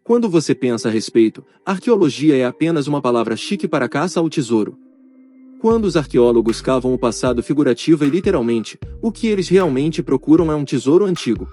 Quando você pensa a respeito, arqueologia é apenas uma palavra chique para caça ao tesouro. Quando os arqueólogos cavam o passado figurativa e literalmente, o que eles realmente procuram é um tesouro antigo.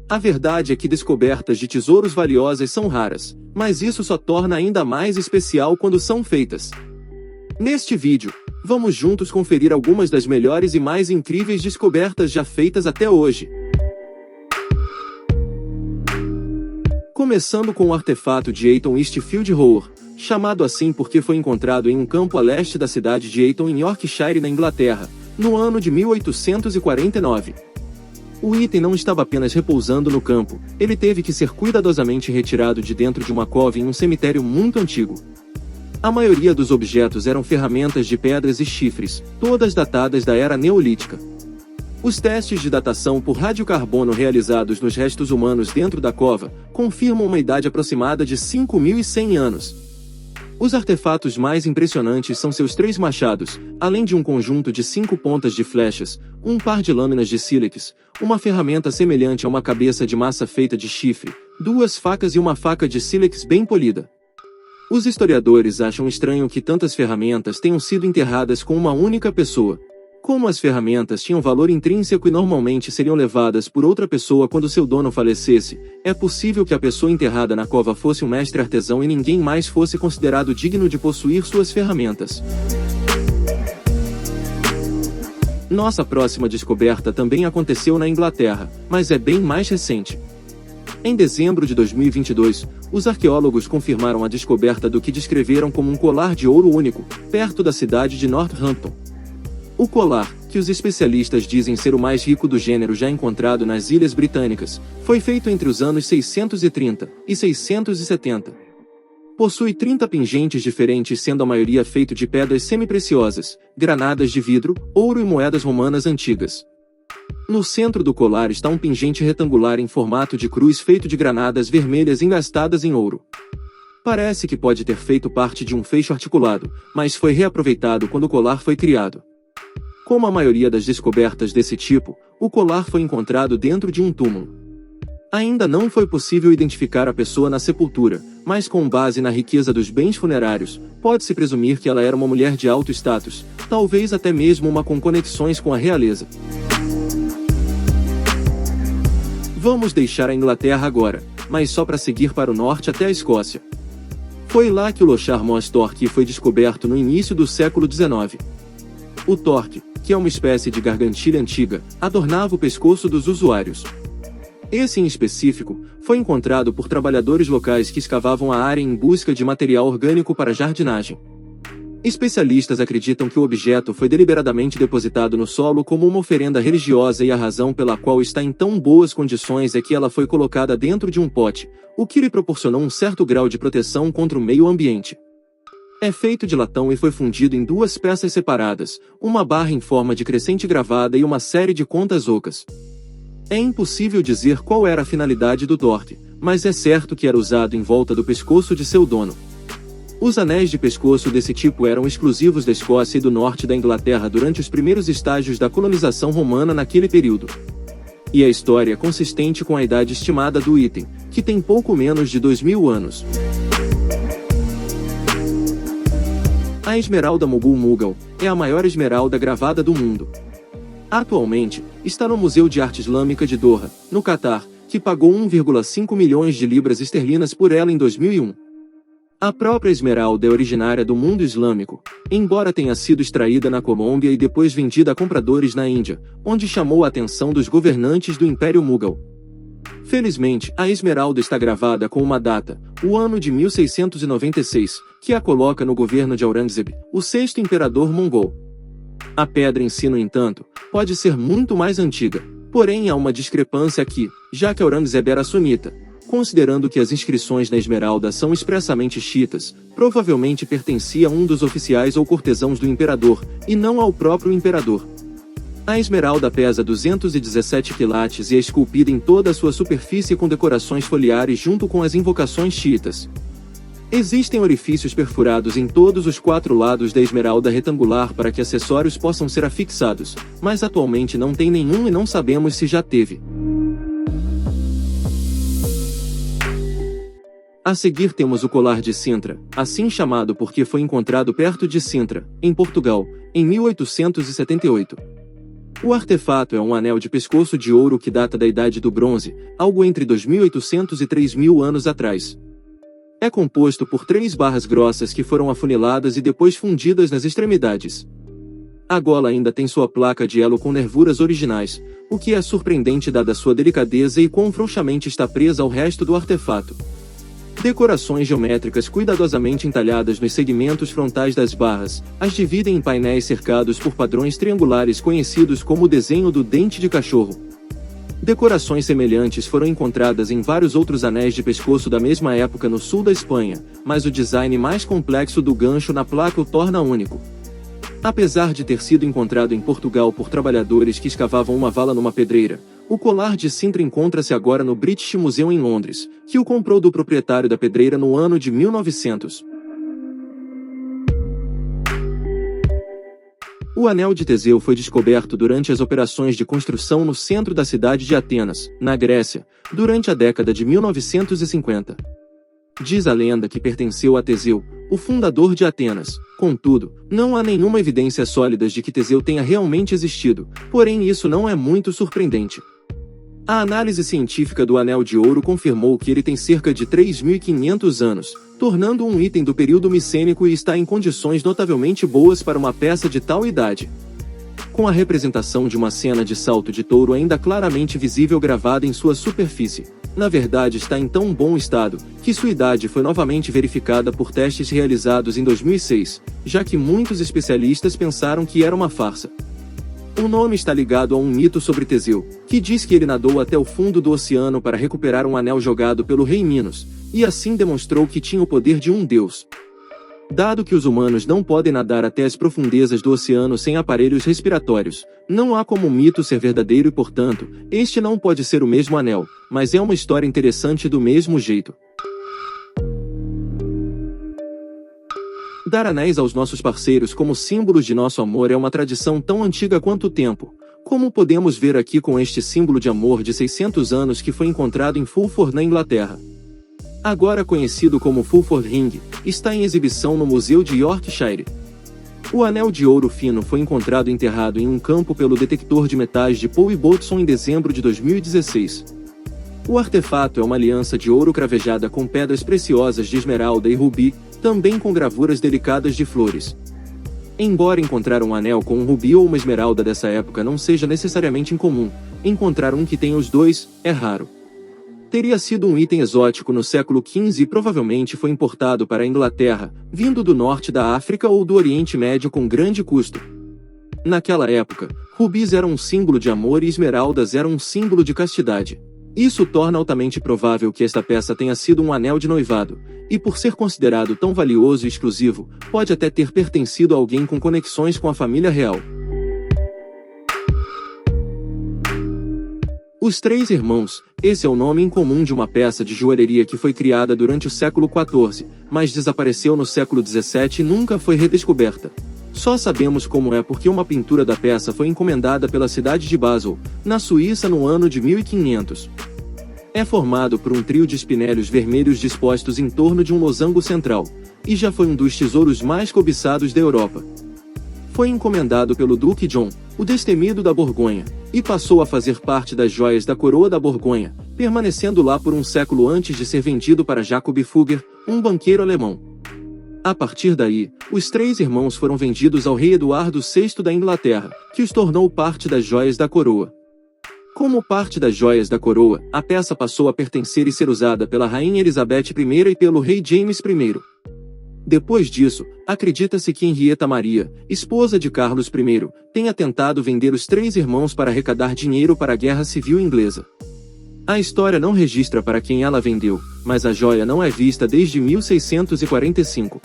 A verdade é que descobertas de tesouros valiosas são raras, mas isso só torna ainda mais especial quando são feitas. Neste vídeo, vamos juntos conferir algumas das melhores e mais incríveis descobertas já feitas até hoje. Começando com o artefato de Eyton Eastfield Hoare, chamado assim porque foi encontrado em um campo a leste da cidade de Eyton em Yorkshire, na Inglaterra, no ano de 1849. O item não estava apenas repousando no campo, ele teve que ser cuidadosamente retirado de dentro de uma cova em um cemitério muito antigo. A maioria dos objetos eram ferramentas de pedras e chifres, todas datadas da Era Neolítica. Os testes de datação por radiocarbono realizados nos restos humanos dentro da cova confirmam uma idade aproximada de 5.100 anos. Os artefatos mais impressionantes são seus 3 machados, além de um conjunto de 5 pontas de flechas, um par de lâminas de sílex, uma ferramenta semelhante a uma cabeça de massa feita de chifre, 2 facas e uma faca de sílex bem polida. Os historiadores acham estranho que tantas ferramentas tenham sido enterradas com uma única pessoa. Como as ferramentas tinham valor intrínseco e normalmente seriam levadas por outra pessoa quando seu dono falecesse, é possível que a pessoa enterrada na cova fosse um mestre artesão e ninguém mais fosse considerado digno de possuir suas ferramentas. Nossa próxima descoberta também aconteceu na Inglaterra, mas é bem mais recente. Em dezembro de 2022, os arqueólogos confirmaram a descoberta do que descreveram como um colar de ouro único, perto da cidade de Northampton. O colar, que os especialistas dizem ser o mais rico do gênero já encontrado nas Ilhas Britânicas, foi feito entre os anos 630 e 670. Possui 30 pingentes diferentes, sendo a maioria feito de pedras semipreciosas, granadas de vidro, ouro e moedas romanas antigas. No centro do colar está um pingente retangular em formato de cruz feito de granadas vermelhas engastadas em ouro. Parece que pode ter feito parte de um fecho articulado, mas foi reaproveitado quando o colar foi criado. Como a maioria das descobertas desse tipo, o colar foi encontrado dentro de um túmulo. Ainda não foi possível identificar a pessoa na sepultura, mas com base na riqueza dos bens funerários, pode-se presumir que ela era uma mulher de alto status, talvez até mesmo uma com conexões com a realeza. Vamos deixar a Inglaterra agora, mas só para seguir para o norte até a Escócia. Foi lá que o Lochar Mos Torque foi descoberto no início do século XIX. O torque, que é uma espécie de gargantilha antiga, adornava o pescoço dos usuários. Esse em específico, foi encontrado por trabalhadores locais que escavavam a área em busca de material orgânico para jardinagem. Especialistas acreditam que o objeto foi deliberadamente depositado no solo como uma oferenda religiosa e a razão pela qual está em tão boas condições é que ela foi colocada dentro de um pote, o que lhe proporcionou um certo grau de proteção contra o meio ambiente. É feito de latão e foi fundido em 2 peças separadas, uma barra em forma de crescente gravada e uma série de contas ocas. É impossível dizer qual era a finalidade do torque, mas é certo que era usado em volta do pescoço de seu dono. Os anéis de pescoço desse tipo eram exclusivos da Escócia e do norte da Inglaterra durante os primeiros estágios da colonização romana naquele período. E a história é consistente com a idade estimada do item, que tem pouco menos de 2000 anos. A esmeralda Mogul Mughal é a maior esmeralda gravada do mundo. Atualmente, está no Museu de Arte Islâmica de Doha, no Catar, que pagou 1,5 milhões de libras esterlinas por ela em 2001. A própria esmeralda é originária do mundo islâmico, embora tenha sido extraída na Colômbia e depois vendida a compradores na Índia, onde chamou a atenção dos governantes do Império Mughal. Felizmente, a esmeralda está gravada com uma data, o ano de 1696, que a coloca no governo de Aurangzeb, o 6º imperador mongol. A pedra em si, no entanto, pode ser muito mais antiga, porém há uma discrepância aqui, já que Aurangzeb era sunita. Considerando que as inscrições na esmeralda são expressamente xiitas, provavelmente pertencia a um dos oficiais ou cortesãos do imperador, e não ao próprio imperador. A esmeralda pesa 217 quilates e é esculpida em toda a sua superfície com decorações foliares junto com as invocações xiitas. Existem orifícios perfurados em todos os 4 lados da esmeralda retangular para que acessórios possam ser afixados, mas atualmente não tem nenhum e não sabemos se já teve. A seguir temos o colar de Sintra, assim chamado porque foi encontrado perto de Sintra, em Portugal, em 1878. O artefato é um anel de pescoço de ouro que data da Idade do Bronze, algo entre 2.800 e 3.000 anos atrás. É composto por 3 barras grossas que foram afuniladas e depois fundidas nas extremidades. A gola ainda tem sua placa de elo com nervuras originais, o que é surpreendente dada sua delicadeza e quão frouxamente está presa ao resto do artefato. Decorações geométricas cuidadosamente entalhadas nos segmentos frontais das barras, as dividem em painéis cercados por padrões triangulares conhecidos como o desenho do dente de cachorro. Decorações semelhantes foram encontradas em vários outros anéis de pescoço da mesma época no sul da Espanha, mas o design mais complexo do gancho na placa o torna único. Apesar de ter sido encontrado em Portugal por trabalhadores que escavavam uma vala numa pedreira, o colar de Sintra encontra-se agora no British Museum em Londres, que o comprou do proprietário da pedreira no ano de 1900. O anel de Teseu foi descoberto durante as operações de construção no centro da cidade de Atenas, na Grécia, durante a década de 1950. Diz a lenda que pertenceu a Teseu, o fundador de Atenas. Contudo, não há nenhuma evidência sólida de que Teseu tenha realmente existido, porém isso não é muito surpreendente. A análise científica do anel de ouro confirmou que ele tem cerca de 3.500 anos, tornando-o um item do período micênico e está em condições notavelmente boas para uma peça de tal idade. Com a representação de uma cena de salto de touro ainda claramente visível gravada em sua superfície, na verdade está em tão bom estado, que sua idade foi novamente verificada por testes realizados em 2006, já que muitos especialistas pensaram que era uma farsa. O nome está ligado a um mito sobre Teseu, que diz que ele nadou até o fundo do oceano para recuperar um anel jogado pelo rei Minos, e assim demonstrou que tinha o poder de um deus. Dado que os humanos não podem nadar até as profundezas do oceano sem aparelhos respiratórios, não há como o mito ser verdadeiro e, portanto, este não pode ser o mesmo anel, mas é uma história interessante do mesmo jeito. Dar anéis aos nossos parceiros como símbolos de nosso amor é uma tradição tão antiga quanto o tempo, como podemos ver aqui com este símbolo de amor de 600 anos que foi encontrado em Fulford, na Inglaterra. Agora conhecido como Fulford Ring, está em exibição no Museu de Yorkshire. O anel de ouro fino foi encontrado enterrado em um campo pelo detector de metais de Paul Botson em dezembro de 2016. O artefato é uma aliança de ouro cravejada com pedras preciosas de esmeralda e rubi, também com gravuras delicadas de flores. Embora encontrar um anel com um rubi ou uma esmeralda dessa época não seja necessariamente incomum, encontrar um que tenha os dois é raro. Teria sido um item exótico no século XV e provavelmente foi importado para a Inglaterra, vindo do norte da África ou do Oriente Médio com grande custo. Naquela época, rubis eram um símbolo de amor e esmeraldas eram um símbolo de castidade. Isso torna altamente provável que esta peça tenha sido um anel de noivado, e por ser considerado tão valioso e exclusivo, pode até ter pertencido a alguém com conexões com a família real. Os Três Irmãos, esse é o nome incomum de uma peça de joalheria que foi criada durante o século XIV, mas desapareceu no século XVII e nunca foi redescoberta. Só sabemos como é porque uma pintura da peça foi encomendada pela cidade de Basel, na Suíça no ano de 1500. É formado por um trio de espinélios vermelhos dispostos em torno de um losango central, e já foi um dos tesouros mais cobiçados da Europa. Foi encomendado pelo Duque John, o destemido da Borgonha, e passou a fazer parte das joias da coroa da Borgonha, permanecendo lá por um século antes de ser vendido para Jacob Fugger, um banqueiro alemão. A partir daí, os Três Irmãos foram vendidos ao rei Eduardo VI da Inglaterra, que os tornou parte das joias da coroa. Como parte das joias da coroa, a peça passou a pertencer e ser usada pela rainha Elizabeth I e pelo rei James I. Depois disso, acredita-se que Henrietta Maria, esposa de Carlos I, tenha tentado vender os Três Irmãos para arrecadar dinheiro para a Guerra Civil Inglesa. A história não registra para quem ela vendeu, mas a joia não é vista desde 1645.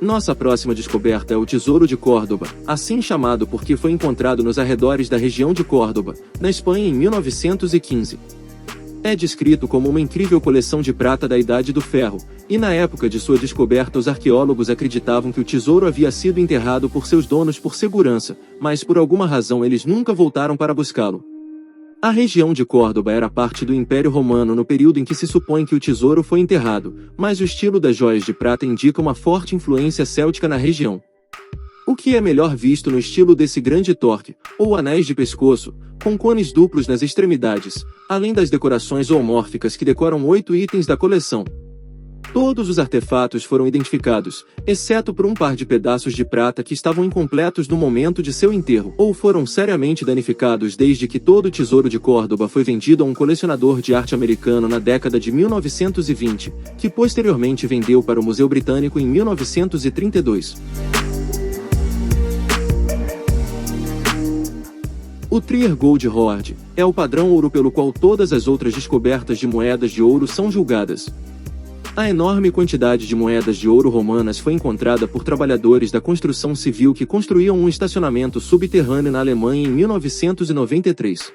Nossa próxima descoberta é o Tesouro de Córdoba, assim chamado porque foi encontrado nos arredores da região de Córdoba, na Espanha em 1915. É descrito como uma incrível coleção de prata da Idade do Ferro, e na época de sua descoberta os arqueólogos acreditavam que o tesouro havia sido enterrado por seus donos por segurança, mas por alguma razão eles nunca voltaram para buscá-lo. A região de Córdoba era parte do Império Romano no período em que se supõe que o tesouro foi enterrado, mas o estilo das joias de prata indica uma forte influência céltica na região. O que é melhor visto no estilo desse grande torque, ou anéis de pescoço, com cones duplos nas extremidades, além das decorações zoomórficas que decoram 8 itens da coleção. Todos os artefatos foram identificados, exceto por um par de pedaços de prata que estavam incompletos no momento de seu enterro, ou foram seriamente danificados desde que todo o tesouro de Córdoba foi vendido a um colecionador de arte americano na década de 1920, que posteriormente vendeu para o Museu Britânico em 1932. O Trier Gold Hoard é o padrão ouro pelo qual todas as outras descobertas de moedas de ouro são julgadas. A enorme quantidade de moedas de ouro romanas foi encontrada por trabalhadores da construção civil que construíam um estacionamento subterrâneo na Alemanha em 1993.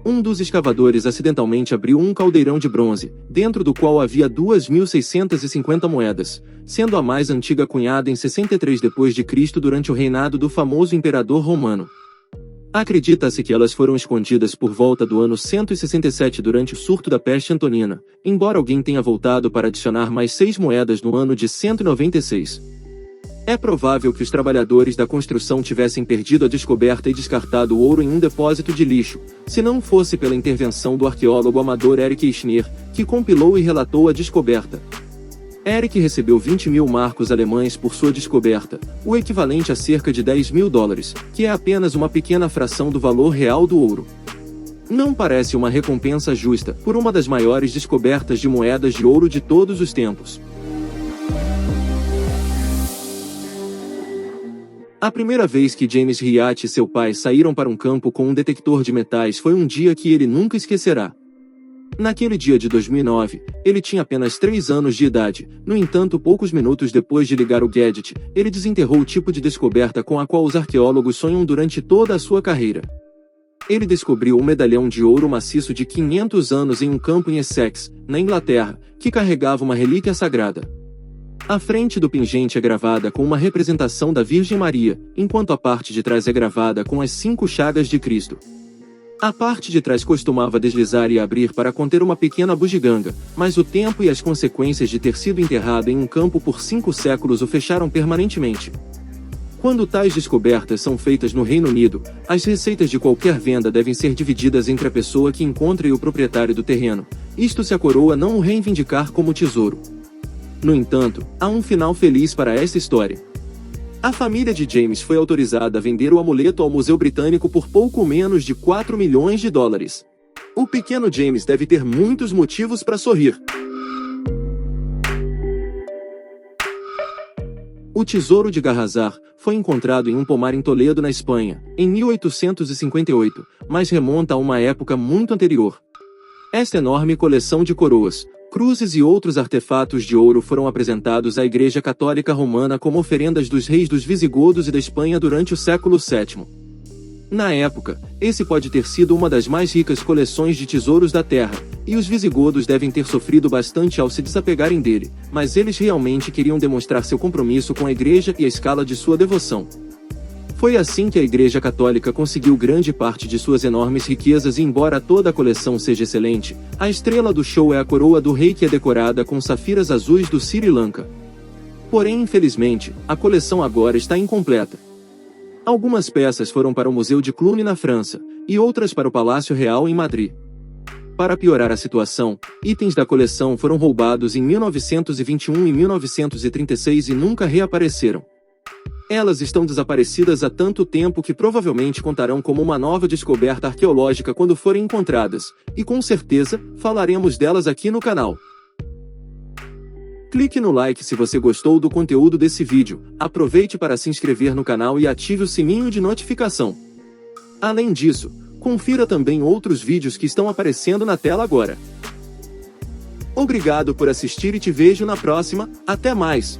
Um dos escavadores acidentalmente abriu um caldeirão de bronze, dentro do qual havia 2.650 moedas, sendo a mais antiga cunhada em 63 d.C. durante o reinado do famoso imperador romano. Acredita-se que elas foram escondidas por volta do ano 167 durante o surto da peste antonina, embora alguém tenha voltado para adicionar mais 6 moedas no ano de 196. É provável que os trabalhadores da construção tivessem perdido a descoberta e descartado o ouro em um depósito de lixo, se não fosse pela intervenção do arqueólogo amador Erich Eichner, que compilou e relatou a descoberta. Erich recebeu 20.000 marcos alemães por sua descoberta, o equivalente a cerca de $10.000, que é apenas uma pequena fração do valor real do ouro. Não parece uma recompensa justa por uma das maiores descobertas de moedas de ouro de todos os tempos. A primeira vez que James Hyatt e seu pai saíram para um campo com um detector de metais foi um dia que ele nunca esquecerá. Naquele dia de 2009, ele tinha apenas 3 anos de idade. No entanto, poucos minutos depois de ligar o gadget, ele desenterrou o tipo de descoberta com a qual os arqueólogos sonham durante toda a sua carreira. Ele descobriu um medalhão de ouro maciço de 500 anos em um campo em Essex, na Inglaterra, que carregava uma relíquia sagrada. A frente do pingente é gravada com uma representação da Virgem Maria, enquanto a parte de trás é gravada com as 5 chagas de Cristo. A parte de trás costumava deslizar e abrir para conter uma pequena bugiganga, mas o tempo e as consequências de ter sido enterrado em um campo por 5 séculos o fecharam permanentemente. Quando tais descobertas são feitas no Reino Unido, as receitas de qualquer venda devem ser divididas entre a pessoa que encontra e o proprietário do terreno, isto se a coroa não o reivindicar como tesouro. No entanto, há um final feliz para esta história. A família de James foi autorizada a vender o amuleto ao Museu Britânico por pouco menos de $4 milhões. O pequeno James deve ter muitos motivos para sorrir. O tesouro de Garrazar foi encontrado em um pomar em Toledo, na Espanha, em 1858, mas remonta a uma época muito anterior. Esta enorme coleção de coroas, cruzes e outros artefatos de ouro foram apresentados à Igreja Católica Romana como oferendas dos reis dos Visigodos e da Espanha durante o século VII. Na época, esse pode ter sido uma das mais ricas coleções de tesouros da Terra, e os visigodos devem ter sofrido bastante ao se desapegarem dele, mas eles realmente queriam demonstrar seu compromisso com a Igreja e a escala de sua devoção. Foi assim que a Igreja Católica conseguiu grande parte de suas enormes riquezas e embora toda a coleção seja excelente, a estrela do show é a coroa do rei que é decorada com safiras azuis do Sri Lanka. Porém, infelizmente, a coleção agora está incompleta. Algumas peças foram para o Museu de Cluny na França, e outras para o Palácio Real em Madrid. Para piorar a situação, itens da coleção foram roubados em 1921 e 1936 e nunca reapareceram. Elas estão desaparecidas há tanto tempo que provavelmente contarão como uma nova descoberta arqueológica quando forem encontradas, e com certeza, falaremos delas aqui no canal. Clique no like se você gostou do conteúdo desse vídeo, aproveite para se inscrever no canal e ative o sininho de notificação. Além disso, confira também outros vídeos que estão aparecendo na tela agora. Obrigado por assistir e te vejo na próxima, até mais!